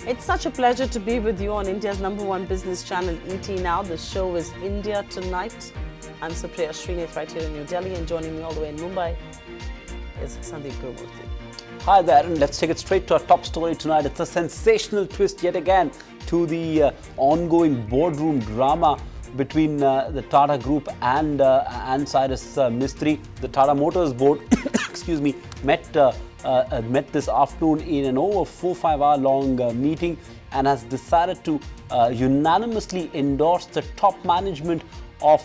It's such a pleasure to be with you on India's #1 business channel, ET Now. The show is India Tonight. I'm Supriya, Shrinate right here in New Delhi, and joining me all the way in Mumbai is Sandeep Gurumurthi. Hi there, and let's take it straight to our top story tonight. It's a sensational twist yet again to the ongoing boardroom drama between the Tata Group and Cyrus Mistry. The Tata Motors board, excuse me, met this afternoon in an over 4-5 hour long meeting and has decided to unanimously endorse the top management of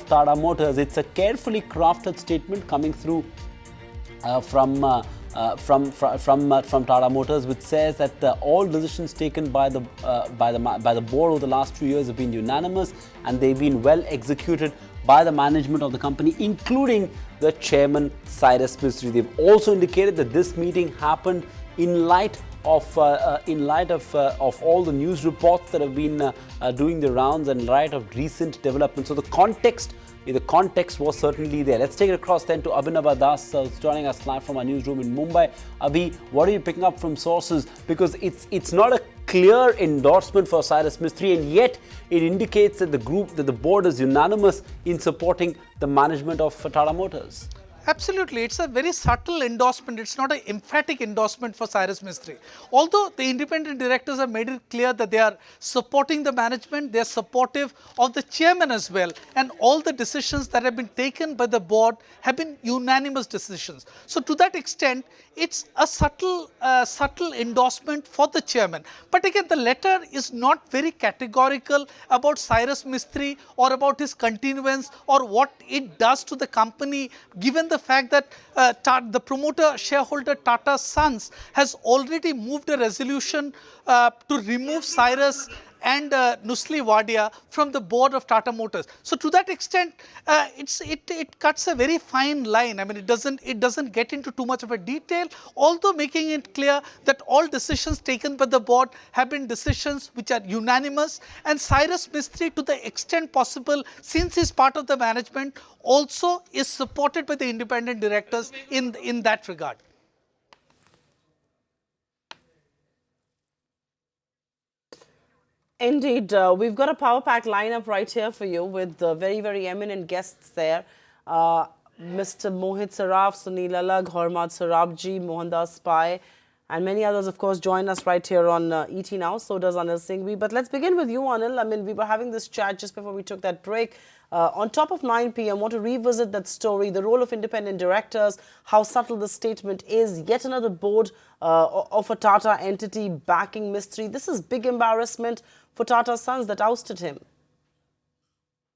Tata Motors. It's a carefully crafted statement coming through from Tata Motors, which says that all decisions taken by the board over the last 2 years have been unanimous and they've been well executed by the management of the company, including the chairman Cyrus Mistry. They've also indicated that this meeting happened in light of all the news reports that have been doing the rounds and in light of recent developments. So the context was certainly there. Let's take it across then to Abhinav Das, who's joining us live from our newsroom in Mumbai. Abhi, what are you picking up from sources? Because it's not a clear endorsement for Cyrus Mistry, and yet it indicates that the board is unanimous in supporting the management of Tata Motors. Absolutely, it's a very subtle endorsement. It's not an emphatic endorsement for Cyrus Mistry. Although the independent directors have made it clear that they are supporting the management, they are supportive of the chairman as well, and all the decisions that have been taken by the board have been unanimous decisions. So to that extent, it's a subtle endorsement for the chairman. But again, the letter is not very categorical about Cyrus Mistry or about his continuance or what it does to the company, given the fact that the promoter shareholder Tata Sons has already moved a resolution to remove Cyrus and Nusli Wadia from the board of Tata Motors. So to that extent, it cuts a very fine line. I mean, it doesn't get into too much of a detail, although making it clear that all decisions taken by the board have been decisions which are unanimous, and Cyrus Mistry, to the extent possible, since he's part of the management, also is supported by the independent directors in that regard. Indeed, we've got a power pack lineup right here for you with very, very eminent guests there. Mr. Mohit, Saraf, Sunil, Alagh, Hormazd, Sorabjee, Mohandas, and many others, of course, join us right here on ET Now. So does Anil Singhvi. But let's begin with you, Anil. I mean, we were having this chat just before we took that break. On top of 9 p.m., want to revisit that story, the role of independent directors, how subtle the statement is, yet another board of a Tata entity backing Mistry. This is big embarrassment for Tata Sons that ousted him.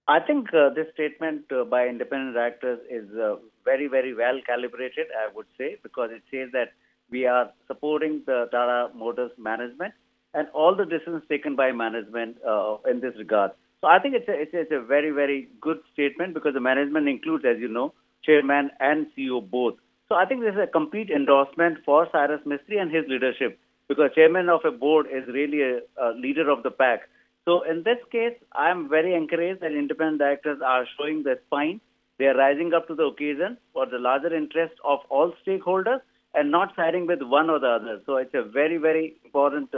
I think this statement by independent directors is very, very well calibrated, I would say, because it says that we are supporting the Tata Motors management and all the decisions taken by management in this regard. So I think it's a very, very good statement because the management includes, as you know, chairman and CEO both. So I think this is a complete endorsement for Cyrus Mistry and his leadership, because chairman of a board is really a leader of the pack. So in this case, I am very encouraged that independent directors are showing the spine. They are rising up to the occasion for the larger interest of all stakeholders and not siding with one or the other. So it's a very, very important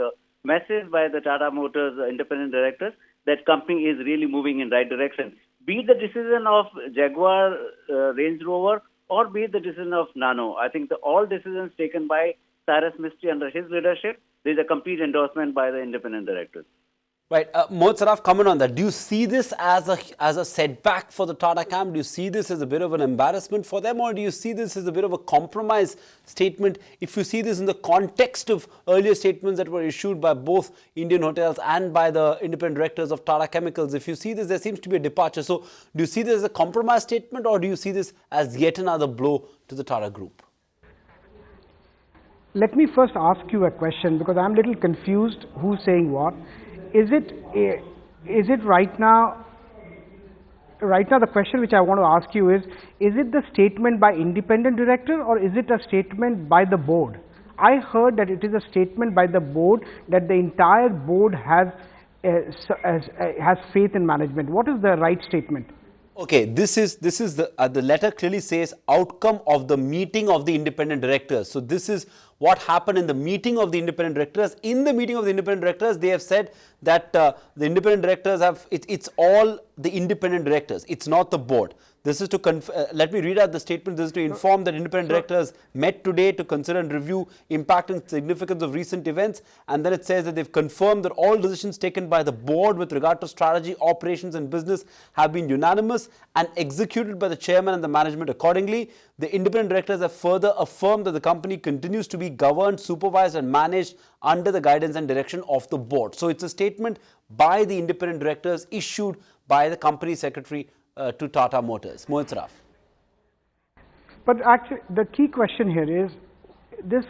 message by the Tata Motors independent directors that company is really moving in right direction. Be it the decision of Jaguar Range Rover or be it the decision of Nano. I think all decisions taken by Cyrus Mistry under his leadership, there is a complete endorsement by the independent directors. Right. Mohit, Saraf, comment on that. Do you see this as a setback for the Tata camp? Do you see this as a bit of an embarrassment for them, or do you see this as a bit of a compromise statement? If you see this in the context of earlier statements that were issued by both Indian Hotels and by the independent directors of Tata Chemicals, if you see this, there seems to be a departure. So do you see this as a compromise statement, or do you see this as yet another blow to the Tata Group? Let me first ask you a question, because I'm a little confused who's saying what. Is it right now the question which I want to ask you is it the statement by independent director or is it a statement by the board? I heard that it is a statement by the board that the entire board has faith in management. What is the right statement? Okay, this is the letter clearly says outcome of the meeting of the independent directors. So this is what happened in the meeting of the independent directors. In the meeting of the independent directors, they have said that the independent directors have it's all the independent directors. It's not the board. This is to let me read out the statement. This is to inform that independent directors met today to consider and review impact and significance of recent events. And then it says that they've confirmed that all decisions taken by the board with regard to strategy, operations and business have been unanimous and executed by the chairman and the management accordingly. The independent directors have further affirmed that the company continues to be governed, supervised and managed under the guidance and direction of the board. So it's a statement by the independent directors issued by the company secretary to Tata Motors. Mohit, Saraf. But actually, the key question here is this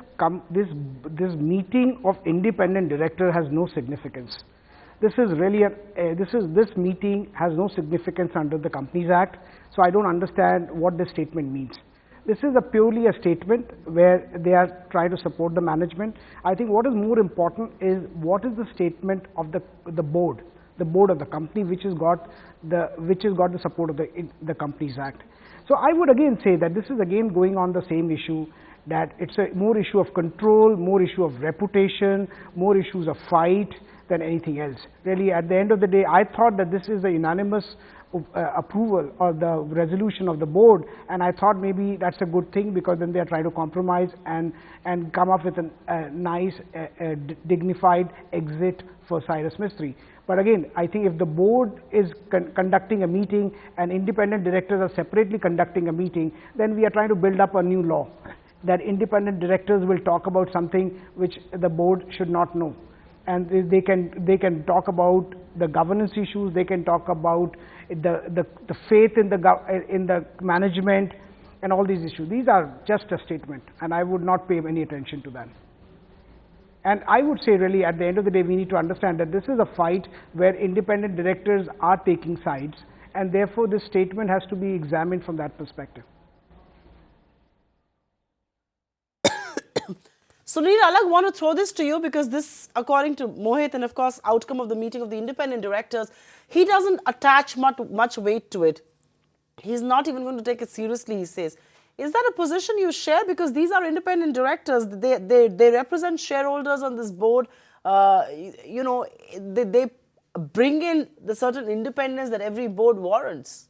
meeting of independent director has no significance. This is really this meeting has no significance under the Companies Act. So I don't understand what this statement means. This is purely a statement where they are trying to support the management. I think what is more important is what is the statement of the board of the company, which has got the support of the Companies Act. So I would again say that this is again going on the same issue, that it's a more issue of control, more issue of reputation, more issues of fight than anything else. Really, at the end of the day, I thought that this is a unanimous approval or the resolution of the board, and I thought maybe that's a good thing, because then they are trying to compromise and come up with a nice dignified exit for Cyrus Mistry. But again, I think if the board is conducting a meeting and independent directors are separately conducting a meeting, then we are trying to build up a new law that independent directors will talk about something which the board should not know. And they can talk about the governance issues, they can talk about the faith in the management and all these issues. These are just a statement, and I would not pay any attention to that. And I would say really at the end of the day, we need to understand that this is a fight where independent directors are taking sides, and therefore this statement has to be examined from that perspective. Sunil, Alagh, want to throw this to you, because this, according to Mohit, and of course outcome of the meeting of the independent directors, he doesn't attach much weight to it. He's not even going to take it seriously, he says. Is that a position you share? Because these are independent directors. They represent shareholders on this board. You know, they bring in the certain independence that every board warrants.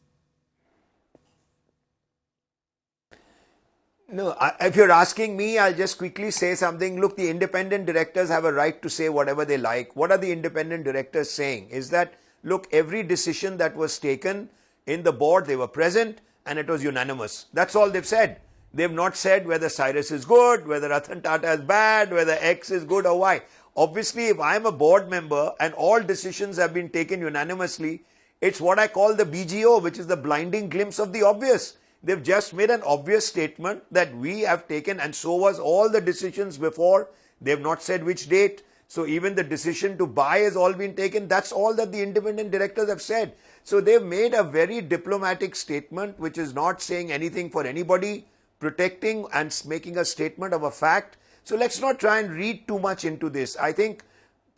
No, if you're asking me, I'll just quickly say something. Look, the independent directors have a right to say whatever they like. What are the independent directors saying? Is that, look, every decision that was taken in the board, they were present and it was unanimous. That's all they've said. They've not said whether Cyrus is good, whether Ratan Tata is bad, whether X is good or Y. Obviously, if I'm a board member and all decisions have been taken unanimously, it's what I call the BGO, which is the blinding glimpse of the obvious. They've just made an obvious statement that we have taken, and so was all the decisions before. They've not said which date. So even the decision to buy has all been taken. That's all that the independent directors have said. So they've made a very diplomatic statement, which is not saying anything for anybody, protecting and making a statement of a fact. So let's not try and read too much into this. I think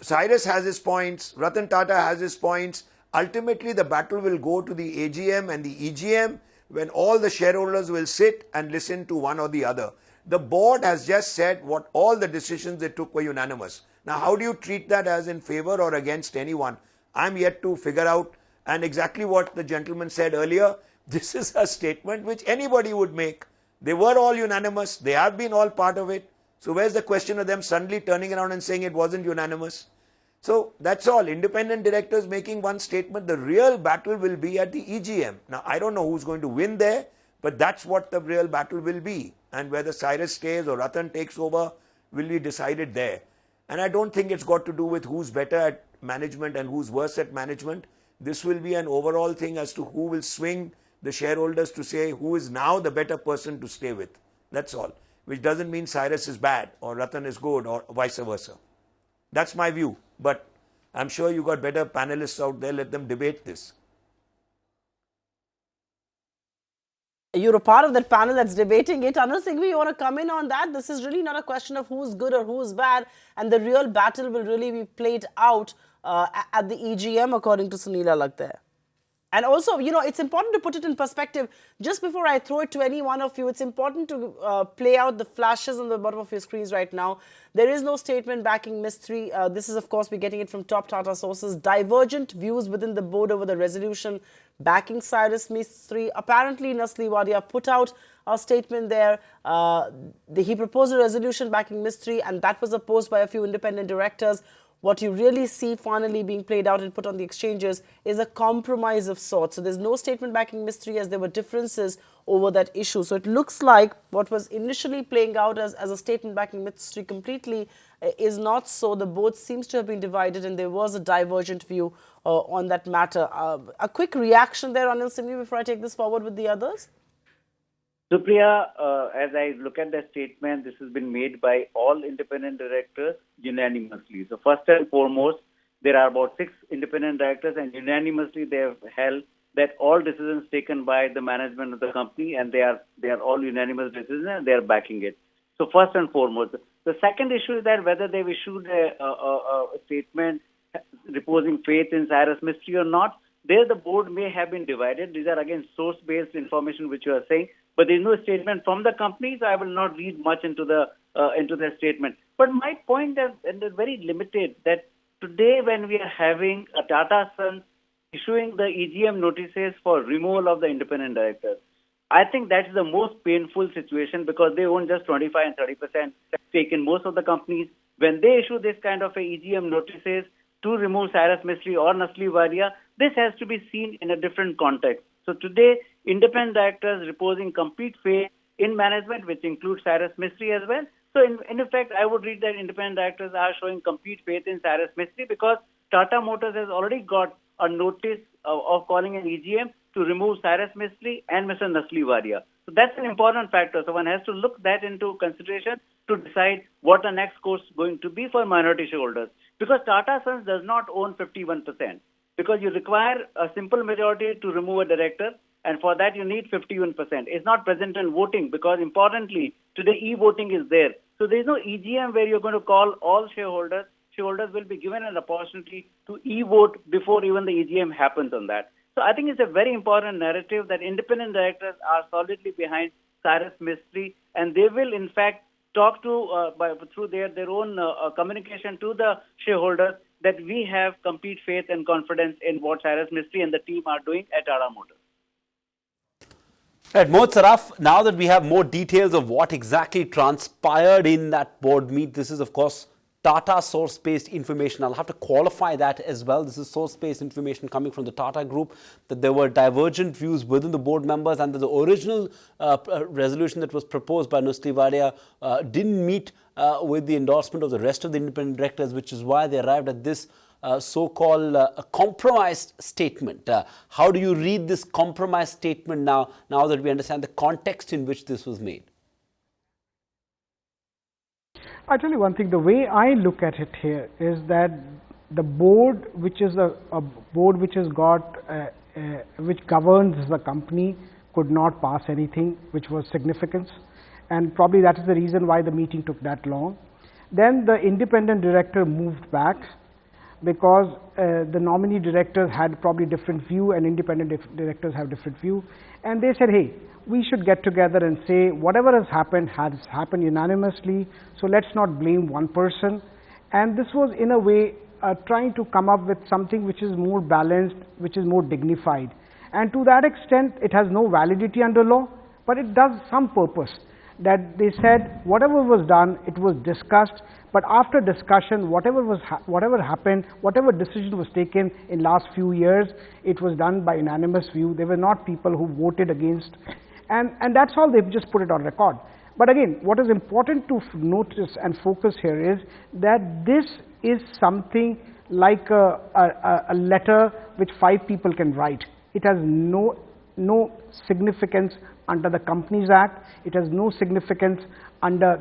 Cyrus has his points, Ratan Tata has his points. Ultimately, the battle will go to the AGM and the EGM, when all the shareholders will sit and listen to one or the other. The board has just said what all the decisions they took were unanimous. Now, how do you treat that as in favor or against anyone? I'm yet to figure out. And exactly what the gentleman said earlier, this is a statement which anybody would make. They were all unanimous. They have been all part of it. So where's the question of them suddenly turning around and saying it wasn't unanimous? So that's all. Independent directors making one statement. The real battle will be at the EGM. Now, I don't know who's going to win there, but that's what the real battle will be. And whether Cyrus stays or Ratan takes over will be decided there. And I don't think it's got to do with who's better at management and who's worse at management. This will be an overall thing as to who will swing the shareholders to say who is now the better person to stay with. That's all. Which doesn't mean Cyrus is bad or Ratan is good or vice versa. That's my view. But I'm sure you got better panelists out there. Let them debate this. You're a part of that panel that's debating it. Anil Singhvi, you want to come in on that? This is really not a question of who's good or who's bad, and the real battle will really be played out at the EGM, according to Sunil Alagh there. And also, you know, it's important to put it in perspective. Just before I throw it to any one of you, it's important to play out the flashes on the bottom of your screens right now. There is no statement backing Mistry. This is, of course, we're getting it from top Tata sources. Divergent views within the board over the resolution backing Cyrus Mistry. Apparently, Nasli Wadia put out a statement there. He proposed a resolution backing Mistry, and that was opposed by a few independent directors. What you really see finally being played out and put on the exchanges is a compromise of sorts. So there's no statement backing Mistry, as there were differences over that issue. So it looks like what was initially playing out as a statement backing Mistry completely is not so. The board seems to have been divided, and there was a divergent view on that matter. A quick reaction there, Anil, Singhvi, before I take this forward with the others? Supriya, as I look at the statement, this has been made by all independent directors unanimously. So first and foremost, there are about 6 independent directors, and unanimously they have held that all decisions taken by the management of the company, and they are all unanimous decisions, and they are backing it. So first and foremost. The second issue is that whether they've issued a statement reposing faith in Cyrus Mistry or not, there the board may have been divided. These are again source-based information which you are saying, but there is no statement from the company, so I will not read much into the statement. But my point is very limited, that today when we are having a Tata Sons issuing the EGM notices for removal of the independent directors, I think that is the most painful situation, because they own just 25 and 30% stake in most of the companies. When they issue this kind of a EGM notices to remove Cyrus Mistry or Nasli Wadia, this has to be seen in a different context. So today, independent directors reposing complete faith in management, which includes Cyrus Mistry as well. So in effect, I would read that independent directors are showing complete faith in Cyrus Mistry, because Tata Motors has already got a notice of calling an EGM to remove Cyrus Mistry and Mr. Nasli Wadia. So that's an important factor. So one has to look that into consideration to decide what the next course is going to be for minority shareholders. Because Tata Sons does not own 51%. Because you require a simple majority to remove a director, and for that you need 51%. It's not present in voting, because importantly, today e-voting is there. So there is no EGM where you're going to call all shareholders. Shareholders will be given an opportunity to e-vote before even the EGM happens on that. So I think it's a very important narrative that independent directors are solidly behind Cyrus Mistry, and they will in fact talk to through their own communication to the shareholders that we have complete faith and confidence in what Cyrus Mistry and the team are doing at Tata Motors. Right, Mohit, Saraf, now that we have more details of what exactly transpired in that board meet, this is of course Tata source-based information. I'll have to qualify that as well. This is source-based information coming from the Tata Group, that there were divergent views within the board members, and that the original resolution that was proposed by Nasli Wadia didn't meet with the endorsement of the rest of the independent directors, which is why they arrived at this so-called compromised statement. How do you read this compromised statement now that we understand the context in which this was made? I'll tell you one thing, the way I look at it here is that the board, which is a board which has got, which governs the company, could not pass anything which was significant, and probably that is the reason why the meeting took that long. Then the independent director moved back, because the nominee directors had probably different view and independent directors have different view, and they said, hey, we should get together and say whatever has happened unanimously, so let's not blame one person. And this was in a way trying to come up with something which is more balanced, which is more dignified, and to that extent it has no validity under law, but it does some purpose. That they said whatever was done, it was discussed, but after discussion, whatever happened, whatever decision was taken in last few years, it was done by unanimous view. There were not people who voted against, and that's all. They've just put it on record. But again, what is important to notice and focus here is that this is something like a letter which 5 people can write. It has no significance under the Companies Act. It has no significance under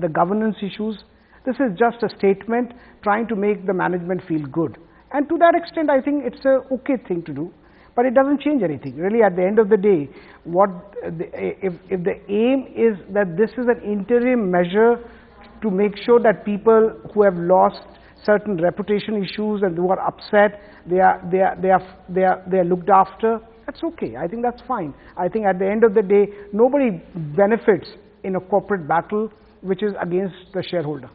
the governance issues. This is just a statement trying to make the management feel good, and to that extent I think it's a okay thing to do, but it doesn't change anything really. At the end of the day, if the aim is that this is an interim measure to make sure that people who have lost certain reputation issues and who are upset, they are looked after. That's okay. I think that's fine. I think at the end of the day, nobody benefits in a corporate battle which is against the shareholder.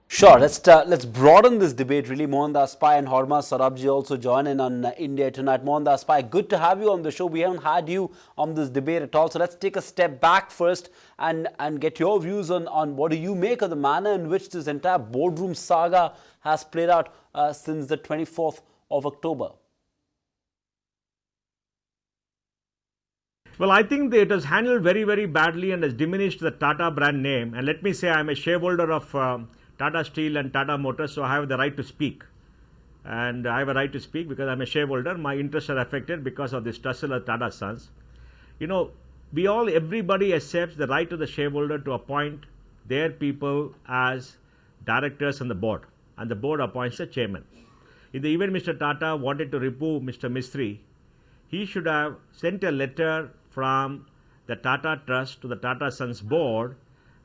Sure, let's broaden this debate really. Mohandas Pai and Hormazd Sorabjee also join in on India Tonight. Mohandas Pai, good to have you on the show. We haven't had you on this debate at all. So let's take a step back first and get your views on what do you make of the manner in which this entire boardroom saga has played out since the 24th of October. Well, I think that it was handled very, very badly and has diminished the Tata brand name. And let me say, I'm a shareholder of Tata Steel and Tata Motors, so I have the right to speak. And I have a right to speak because I'm a shareholder. My interests are affected because of this tussle of Tata Sons. You know, everybody accepts the right of the shareholder to appoint their people as directors on the board. And the board appoints the chairman. In the event Mr. Tata wanted to remove Mr. Mistry, he should have sent a letter from the Tata Trust to the Tata Sons board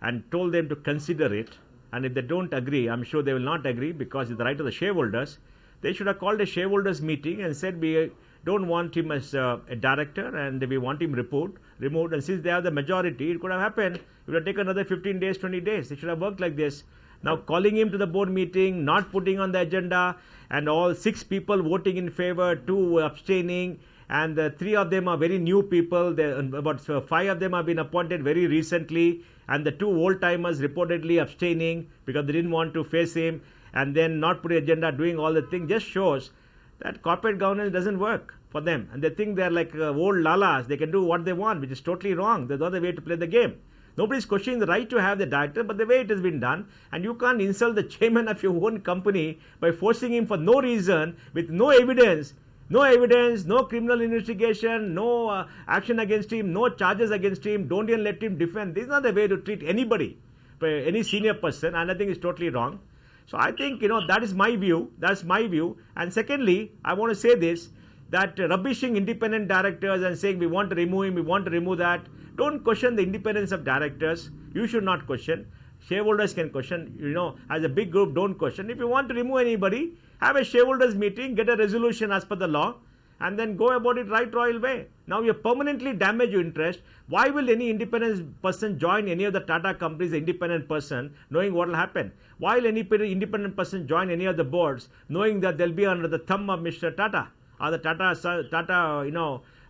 and told them to consider it. And if they don't agree, I'm sure they will not agree because it's the right of the shareholders, they should have called a shareholders meeting and said we don't want him as a director and we want him removed. And since they have the majority, it could have happened. It would have taken another 15 days, 20 days. They should have worked like this. Now calling him to the board meeting, not putting on the agenda, and all 6 people voting in favor, 2 abstaining, and 3 of them are very new people. About 5 of them have been appointed very recently, and the 2 old-timers reportedly abstaining because they didn't want to face him, and then not putting agenda, doing all the things, just shows that corporate governance doesn't work for them. And they think they're like old lalas, they can do what they want, which is totally wrong. There's no other way to play the game. Nobody's questioning the right to have the director, but the way it has been done, and you can't insult the chairman of your own company by forcing him for no reason, with no evidence, no criminal investigation, no action against him, no charges against him, don't even let him defend. This is not the way to treat anybody, any senior person, and I think it's totally wrong. So I think, that is my view. That's my view. And secondly, I want to say this, that rubbishing independent directors and saying we want to remove him, we want to remove that, don't question the independence of directors. You should not question. Shareholders can question, as a big group, don't question. If you want to remove anybody, have a shareholders meeting, get a resolution as per the law, and then go about it right royal way. Now you permanently damage your interest. Why will any independent person join any of the Tata companies, independent person, knowing what will happen? Why will any independent person join any of the boards, knowing that they'll be under the thumb of Mr. Tata, or the Tata,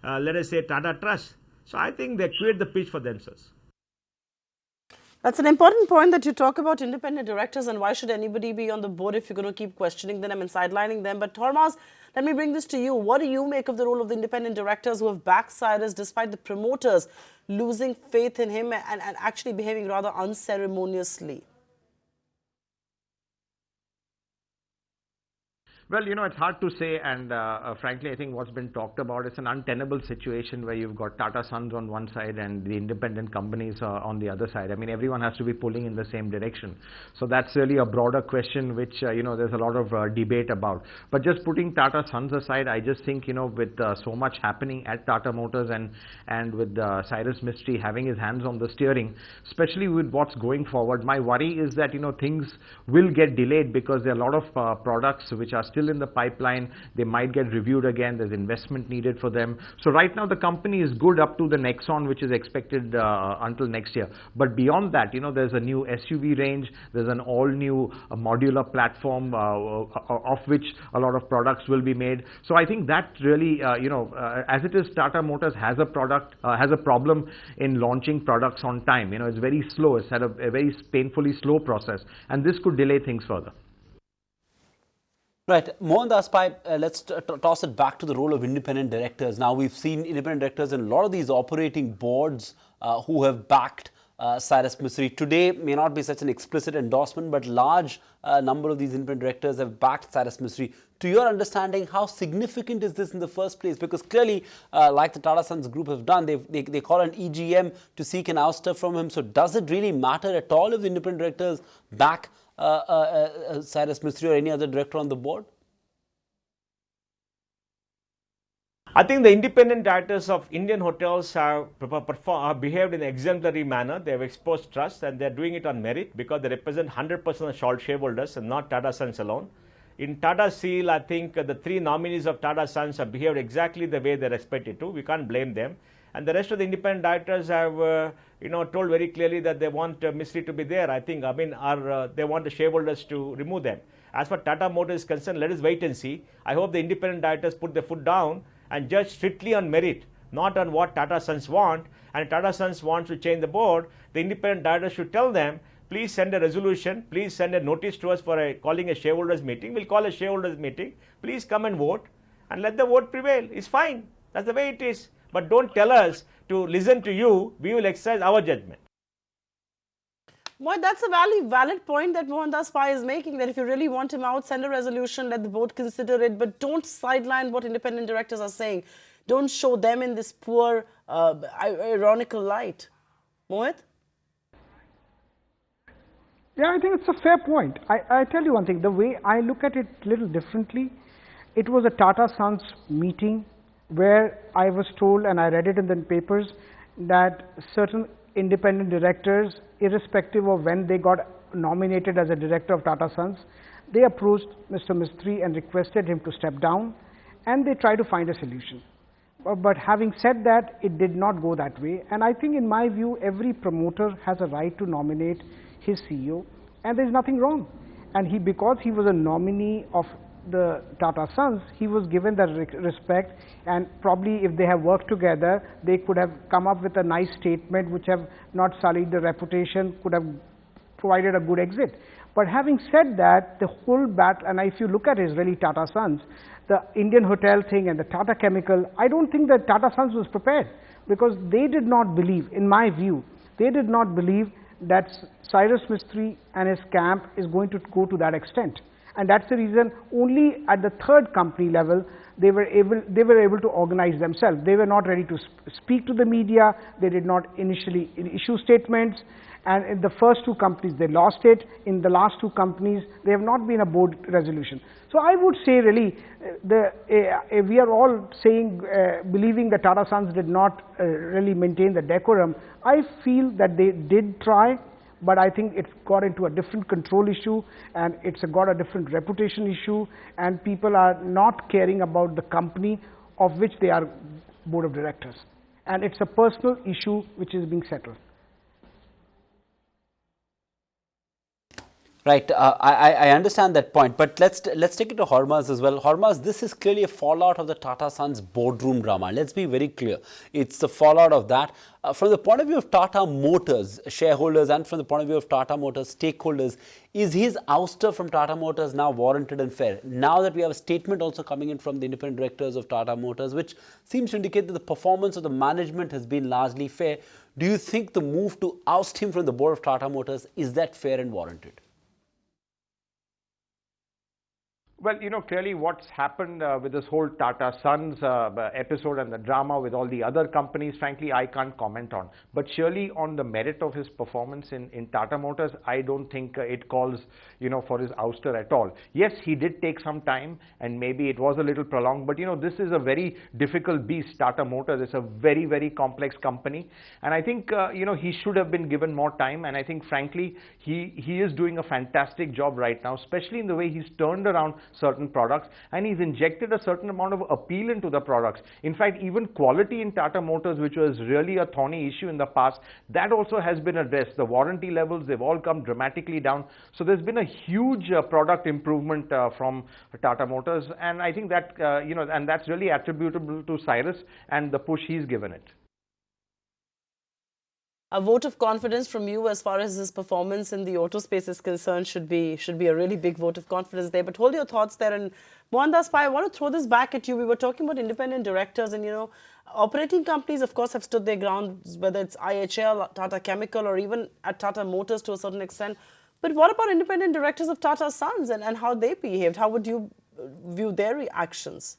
let us say Tata Trust. So I think they create the pitch for themselves. That's an important point that you talk about independent directors and why should anybody be on the board if you're going to keep questioning them and sidelining them. But Hormazd, let me bring this to you. What do you make of the role of the independent directors who have backed Cyrus despite the promoters losing faith in him and actually behaving rather unceremoniously? Well, it's hard to say, and frankly, I think what's been talked about is an untenable situation where you've got Tata Sons on one side and the independent companies on the other side. I mean, everyone has to be pulling in the same direction. So that's really a broader question which, there's a lot of debate about. But just putting Tata Sons aside, I just think, with so much happening at Tata Motors and with Cyrus Mistry having his hands on the steering, especially with what's going forward, my worry is that, things will get delayed because there are a lot of products which are still in the pipeline. They might get reviewed again. There's investment needed for them. So right now the company is good up to the Nexon, which is expected until next year. But beyond that, there's a new SUV range. There's an all new modular platform of which a lot of products will be made. So I think that really, as it is, Tata Motors has a problem in launching products on time. It's very slow. It's had a very painfully slow process, and this could delay things further. Right, Mohandas Pai, let's toss it back to the role of independent directors. Now, we've seen independent directors in a lot of these operating boards who have backed Cyrus Mistry. Today may not be such an explicit endorsement, but large number of these independent directors have backed Cyrus Mistry. To your understanding, how significant is this in the first place? Because clearly, like the Tata Sons group have done, they call an EGM to seek an ouster from him. So does it really matter at all if the independent directors back Cyrus Mistry or any other director on the board? I think the independent directors of Indian hotels have behaved in an exemplary manner. They have exposed trust and they are doing it on merit because they represent 100% of shareholders and not Tata Sons alone. In Tata Steel, I think the three nominees of Tata Sons have behaved exactly the way they're expected to. We can't blame them. And the rest of the independent directors have, told very clearly that they want mystery to be there. They want the shareholders to remove them. As far as Tata Motors is concerned, let us wait and see. I hope the independent directors put their foot down and judge strictly on merit, not on what Tata Sons want. And if Tata Sons wants to change the board, the independent directors should tell them, please send a resolution, please send a notice to us for calling a shareholders meeting. We'll call a shareholders meeting. Please come and vote and let the vote prevail. It's fine. That's the way it is. But don't tell us to listen to you. We will exercise our judgment. Well, that's a valid point that Mohandas Pai is making, that if you really want him out, send a resolution, let the board consider it, but don't sideline what independent directors are saying. Don't show them in this poor, ironical light. Mohit? Yeah, I think it's a fair point. I tell you one thing, the way I look at it a little differently, it was a Tata Sons meeting where I was told, and I read it in the papers, that certain independent directors, irrespective of when they got nominated as a director of Tata Sons, they approached Mr. Mistry and requested him to step down, and they tried to find a solution. But having said that, it did not go that way, and I think in my view, every promoter has a right to nominate his CEO, and there is nothing wrong. And because he was a nominee of the Tata Sons, he was given that respect, and probably if they have worked together, they could have come up with a nice statement which have not sullied the reputation, could have provided a good exit. But having said that, the whole battle, and if you look at it, really Tata Sons, the Indian hotel thing and the Tata Chemical, I don't think that Tata Sons was prepared, because they did not believe, in my view, they did not believe that Cyrus Mistry and his camp is going to go to that extent. And that's the reason only at the third company level they were able to organize themselves. They were not ready to speak to the media. They did not initially issue statements, and in the first two companies they lost it. In the last two companies there have not been a board resolution. So I would say really we are all saying believing that Tata Sons did not really maintain the decorum. I feel that they did try, but I think it's got into a different control issue, and it's got a different reputation issue, and people are not caring about the company of which they are board of directors, and it's a personal issue which is being settled. Right, I understand that point, but let's take it to Hormazd as well. Hormazd, this is clearly a fallout of the Tata Sons boardroom drama. Let's be very clear. It's the fallout of that. From the point of view of Tata Motors shareholders and from the point of view of Tata Motors stakeholders, is his ouster from Tata Motors now warranted and fair? Now that we have a statement also coming in from the independent directors of Tata Motors, which seems to indicate that the performance of the management has been largely fair, do you think the move to oust him from the board of Tata Motors, is that fair and warranted? Well, clearly what's happened with this whole Tata Sons episode and the drama with all the other companies, frankly, I can't comment on. But surely on the merit of his performance in Tata Motors, I don't think it calls, for his ouster at all. Yes, he did take some time and maybe it was a little prolonged, but this is a very difficult beast, Tata Motors. It's a very, very complex company. And I think, he should have been given more time. And I think, frankly, he is doing a fantastic job right now, especially in the way he's turned around certain products, and he's injected a certain amount of appeal into the products. In fact, even quality in Tata Motors, which was really a thorny issue in the past, that also has been addressed. The warranty levels, they've all come dramatically down. So there's been a huge product improvement from Tata Motors, and I think that, and that's really attributable to Cyrus and the push he's given it. A vote of confidence from you as far as his performance in the auto space is concerned should be a really big vote of confidence there. But hold your thoughts there. And Mohandas Pai, I want to throw this back at you. We were talking about independent directors, and operating companies, of course, have stood their ground, whether it's IHL, Tata Chemical, or even at Tata Motors to a certain extent. But what about independent directors of Tata Sons and how they behaved? How would you view their reactions?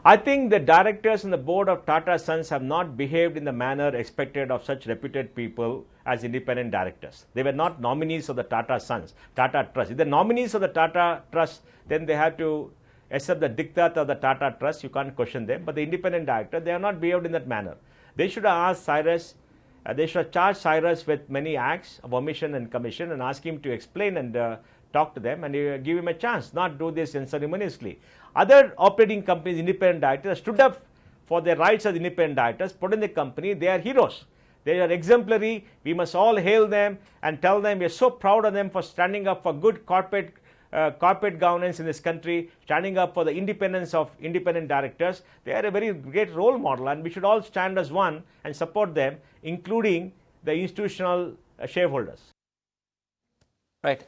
I think the directors and the board of Tata Sons have not behaved in the manner expected of such reputed people as independent directors. They were not nominees of the Tata Sons, Tata Trust. If they're nominees of the Tata Trust, then they have to except the diktat of the Tata Trust, you can't question them. But the independent director, they have not behaved in that manner. They should have asked Cyrus, they should have charged Cyrus with many acts of omission and commission and ask him to explain and talk to them and give him a chance, not do this unceremoniously. Other operating companies, independent directors, stood up for their rights as independent directors, put in the company, they are heroes. They are exemplary. We must all hail them and tell them we are so proud of them for standing up for good corporate governance in this country, standing up for the independence of independent directors. They are a very great role model, and we should all stand as one and support them, including the institutional shareholders. Right.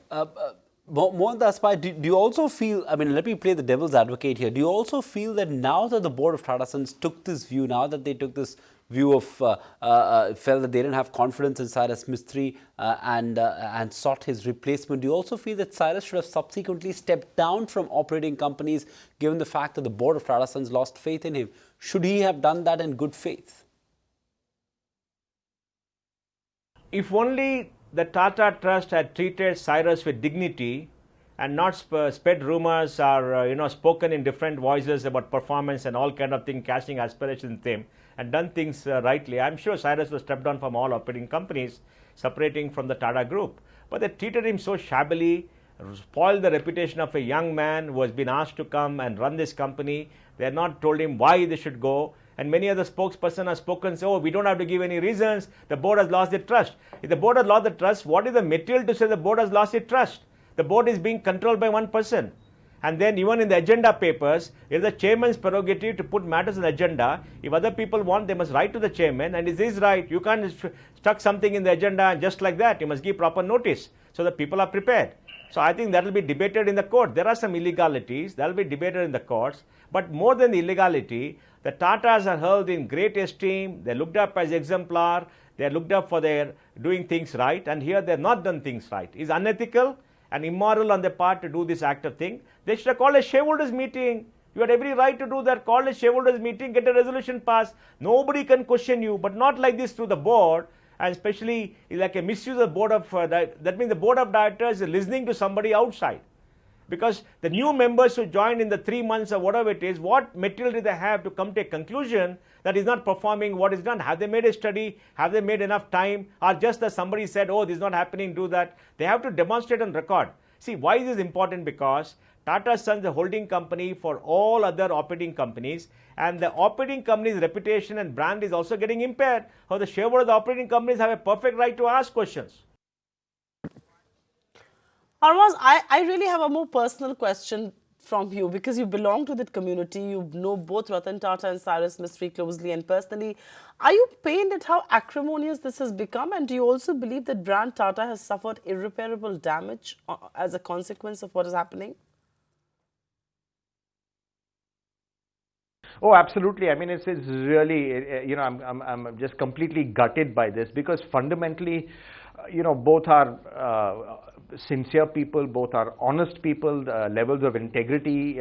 Mohandas, do you also feel, I mean, let me play the devil's advocate here. Do you also feel that now that the board of Tata Sons took this view, now that they took this view of, felt that they didn't have confidence in Cyrus Mistry and sought his replacement, do you also feel that Cyrus should have subsequently stepped down from operating companies given the fact that the board of Tata Sons lost faith in him? Should he have done that in good faith? If only the Tata Trust had treated Cyrus with dignity and not spread rumors or spoken in different voices about performance and all kind of things, casting aspirations in him, and done things rightly, I'm sure Cyrus was stepped down from all operating companies, separating from the Tata Group. But they treated him so shabbily, spoiled the reputation of a young man who has been asked to come and run this company. They have not told him why they should go. And many other spokespersons have spoken, say, oh, we don't have to give any reasons. The board has lost their trust. If the board has lost the trust, what is the material to say the board has lost its trust? The board is being controlled by one person. And then even in the agenda papers, it is the chairman's prerogative to put matters on the agenda. If other people want, they must write to the chairman, and it is right. You can't stuck something in the agenda just like that. You must give proper notice so that people are prepared. So I think that will be debated in the court. There are some illegalities that will be debated in the courts. But more than the illegality, the Tatas are held in great esteem. They are looked up as exemplar. They are looked up for their doing things right. And here they have not done things right. It's unethical and immoral on their part to do this act of thing. They should have called a shareholders meeting. You had every right to do that. Call a shareholders meeting, get a resolution passed. Nobody can question you, but not like this through the board. And especially like a misuse of the board of that means the board of directors is listening to somebody outside. Because the new members who joined in the 3 months or whatever it is, what material do they have to come to a conclusion that is not performing what is done? Have they made a study? Have they made enough time? Or just as somebody said, oh, this is not happening, do that. They have to demonstrate on record. See, why is this important? Because Tata Sons is a holding company for all other operating companies, and the operating company's reputation and brand is also getting impaired. So the shareholders of the operating companies have a perfect right to ask questions. Hormazd, I really have a more personal question from you, because you belong to that community. You know both Ratan Tata and Cyrus Mistry closely and personally. Are you pained at how acrimonious this has become? And do you also believe that brand Tata has suffered irreparable damage as a consequence of what is happening? Oh, absolutely. I mean, it's really, I'm just completely gutted by this, because fundamentally, both are sincere people, both are honest people. Levels of integrity,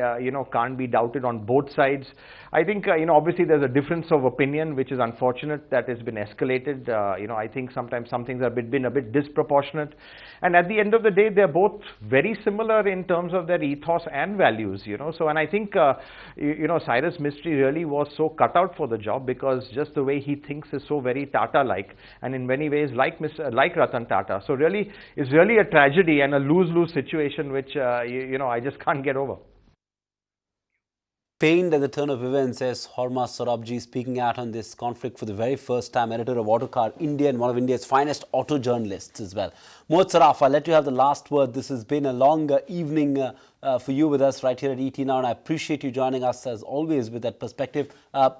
can't be doubted on both sides. I think, obviously there's a difference of opinion, which is unfortunate that has been escalated. I think sometimes some things have been a bit disproportionate. And at the end of the day, they're both very similar in terms of their ethos and values, So, and I think, Cyrus Mistry really was so cut out for the job, because just the way he thinks is so very Tata-like, and in many ways like Ratan Tata. So really, it's really a tragedy and a lose-lose situation, which, I just can't get over. Pained at the turn of events, says Hormazd Sorabjee, speaking out on this conflict for the very first time, editor of Autocar India and one of India's finest auto journalists as well. Mohit, Saraf, I'll let you have the last word. This has been a long evening for you with us right here at ET Now, and I appreciate you joining us as always with that perspective.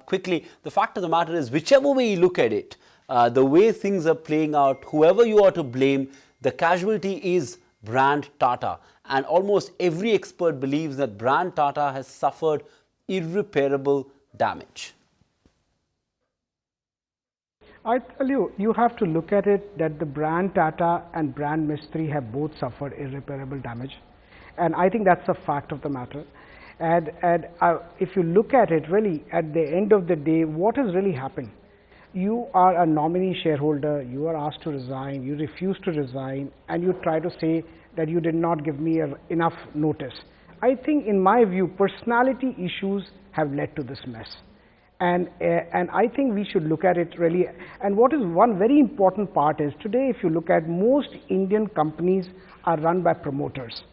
Quickly, the fact of the matter is, whichever way you look at it, the way things are playing out, whoever you are to blame, the casualty is brand Tata. And almost every expert believes that brand Tata has suffered irreparable damage. I tell you, you have to look at it that the brand Tata and brand Mistry have both suffered irreparable damage. And I think that's a fact of the matter. And if you look at it, really, at the end of the day, what has really happened? You are a nominee shareholder, you are asked to resign, you refuse to resign, and you try to say that you did not give me enough notice. I think, in my view, personality issues have led to this mess. And I think we should look at it really. And what is one very important part is, today if you look at, most Indian companies are run by promoters.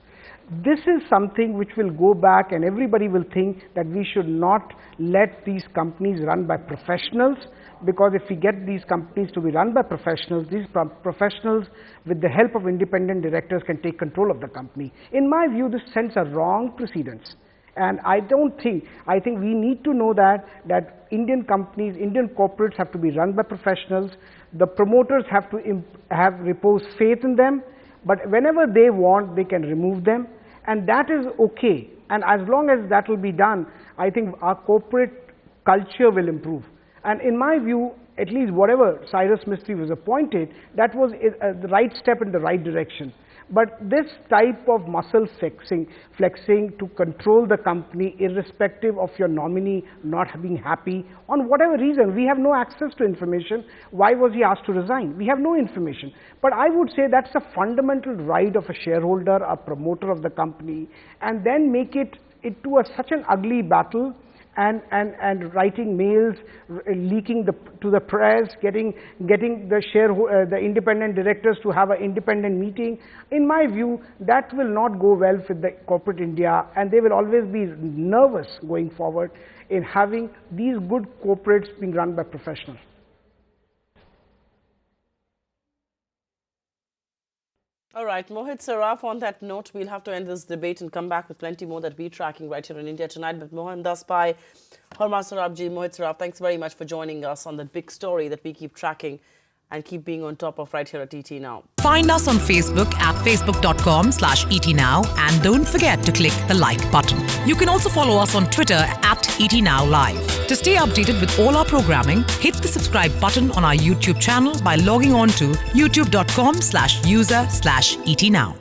This is something which will go back, and everybody will think that we should not let these companies run by professionals, because if we get these companies to be run by professionals, these professionals with the help of independent directors can take control of the company. In my view, this sends a wrong precedence. And I think we need to know that Indian companies, Indian corporates have to be run by professionals. The promoters have to repose faith in them, but whenever they want, they can remove them, and that is okay. And as long as that will be done, I think our corporate culture will improve. And in my view, at least whatever Cyrus Mistry was appointed, that was the right step in the right direction. But this type of muscle flexing to control the company, irrespective of your nominee not being happy, on whatever reason, we have no access to information. Why was he asked to resign? We have no information. But I would say that's a fundamental right of a shareholder, a promoter of the company, and then make it to such an ugly battle. And writing mails, leaking to the press, getting the independent directors to have an independent meeting. In my view, that will not go well with the corporate India, and they will always be nervous going forward in having these good corporates being run by professionals. All right, Mohit, Saraf, on that note, we'll have to end this debate and come back with plenty more that we're tracking right here in India tonight. But Mohandas, Hormazd, Sorabjee, Mohit, Saraf, thanks very much for joining us on the big story that we keep tracking and keep being on top of right here at ET Now. Find us on Facebook at facebook.com/ETNow, and don't forget to click the like button. You can also follow us on Twitter at ETNow Live. To stay updated with all our programming, hit the subscribe button on our YouTube channel by logging on to youtube.com/user/ETNow.